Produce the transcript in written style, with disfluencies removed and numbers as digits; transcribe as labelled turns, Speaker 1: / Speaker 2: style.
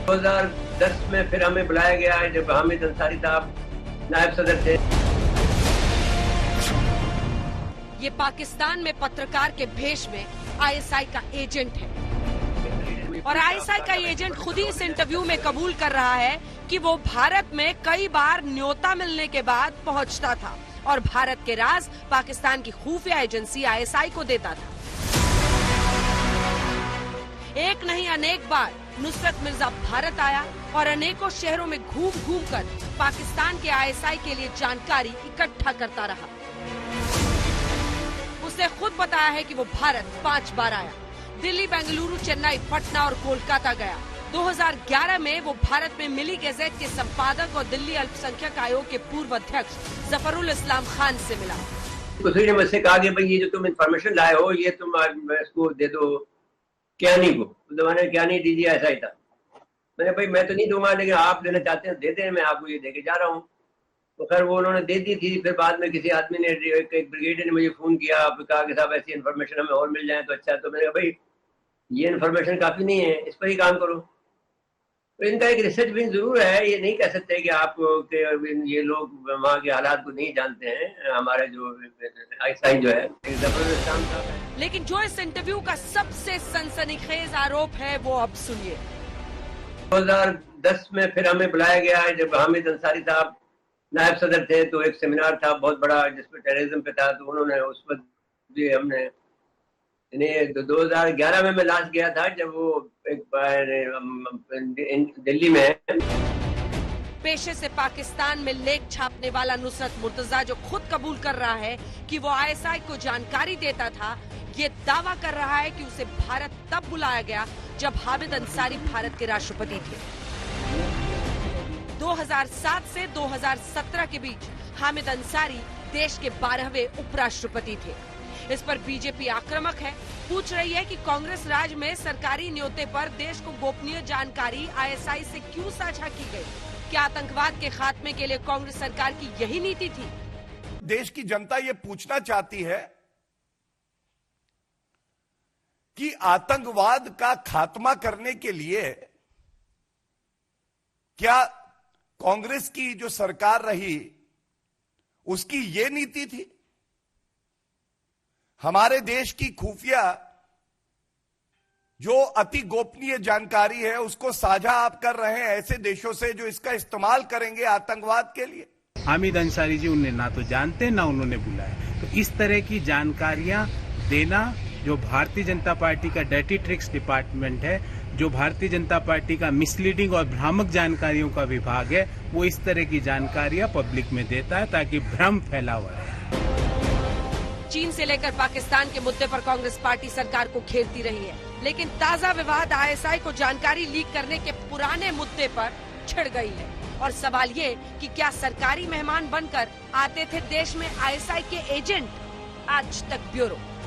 Speaker 1: 2010 में फिर हमें बुलाया गया है जब हामिद अंसारी साहब नायब सदर थे।
Speaker 2: ये पाकिस्तान में पत्रकार के भेष में आईएसआई का एजेंट है और आईएसआई का एजेंट खुद ही इस इंटरव्यू में कबूल कर रहा है कि वो भारत में कई बार न्योता मिलने के बाद पहुंचता था और भारत के राज पाकिस्तान की खुफिया एजेंसी आईएसआई को देता था। एक नहीं अनेक बार नुसरत मिर्जा भारत आया और अनेकों शहरों में घूम घूम कर पाकिस्तान के आईएसआई के लिए जानकारी इकट्ठा करता रहा। उसने खुद बताया है कि वो भारत 5 बार आया, दिल्ली, बेंगलुरु, चेन्नई, पटना और कोलकाता गया। 2011 में वो भारत में मिली गैजेट के संपादक और दिल्ली अल्पसंख्यक आयोग के पूर्व अध्यक्ष जफरुल इस्लाम खान से मिला।
Speaker 1: किसी ने मुझसे कहा कि भाई ये जो तुम इन्फॉर्मेशन लाए हो ये तुम इसको दे दो क्यानी को। मैंने क्यानी दीजिए, ऐसा ही था। मैंने भाई मैं तो नहीं दूंगा, लेकिन आप देना चाहते हैं दे दें, मैं आपको ये देके जा रहा हूँ। तो खैर वो उन्होंने दे दी थी। फिर बाद में किसी आदमी ने, एक ब्रिगेडियर ने मुझे फोन किया, कहा कि साहब ऐसी इन्फॉर्मेशन हमें और मिल जाए तो अच्छा। तो मैंने कहा भाई ये इन्फॉर्मेशन काफी नहीं है, इस पर ही काम करो। तो इनका एक रिसर्च भी जरूर है, ये नहीं कह सकते कि आप ये लोग वहाँ के हालात को नहीं जानते हैं। हमारे जो आईएसआई जो है जफरुल इस्लाम साहब है।
Speaker 2: लेकिन जो इस इंटरव्यू का सबसे सनसनीखेज आरोप है वो अब सुनिए।
Speaker 1: 2010 में फिर हमें बुलाया गया है जब हामिद अंसारी साहब नायब सदर थे। तो एक सेमिनार था बहुत बड़ा जिसमें टेररिज्म पे था। तो उन्होंने उस वक्त भी हमने 2011 में मैं लास्ट गया था जब वो एक दिल्ली में।
Speaker 2: पेशे से पाकिस्तान में लेख छापने वाला नुसरत मुर्तजा जो खुद कबूल कर रहा है कि वो आईएसआई को जानकारी देता था, ये दावा कर रहा है कि उसे भारत तब बुलाया गया जब हामिद अंसारी भारत के राष्ट्रपति थे। 2007 से 2017 के बीच हामिद अंसारी देश के 12वें उपराष्ट्रपति थे। इस पर बीजेपी आक्रामक है, पूछ रही है कि कांग्रेस राज में सरकारी न्योते पर देश को गोपनीय जानकारी आईएसआई से क्यों साझा की गई? क्या आतंकवाद के खात्मे के लिए कांग्रेस सरकार की यही नीति थी?
Speaker 3: देश की जनता ये पूछना चाहती है कि आतंकवाद का खात्मा करने के लिए क्या कांग्रेस की जो सरकार रही उसकी ये नीति थी? हमारे देश की खुफिया जो अति गोपनीय जानकारी है उसको साझा आप कर रहे हैं ऐसे देशों से जो इसका इस्तेमाल करेंगे आतंकवाद के लिए।
Speaker 4: हामिद अंसारी जी उन्हें ना तो जानते ना उन्होंने बुलाया। तो इस तरह की जानकारियां देना जो भारतीय जनता पार्टी का डर्टी ट्रिक्स डिपार्टमेंट है, जो भारतीय जनता पार्टी का मिसलीडिंग और भ्रामक जानकारियों का विभाग है, वो इस तरह की जानकारियां पब्लिक में देता है ताकि भ्रम फैला हुआ है।
Speaker 2: चीन से लेकर पाकिस्तान के मुद्दे पर कांग्रेस पार्टी सरकार को घेरती रही है, लेकिन ताजा विवाद आईएसआई को जानकारी लीक करने के पुराने मुद्दे पर छिड़ गई है। और सवाल ये कि क्या सरकारी मेहमान बनकर आते थे देश में आईएसआई के एजेंट? आज तक ब्यूरो।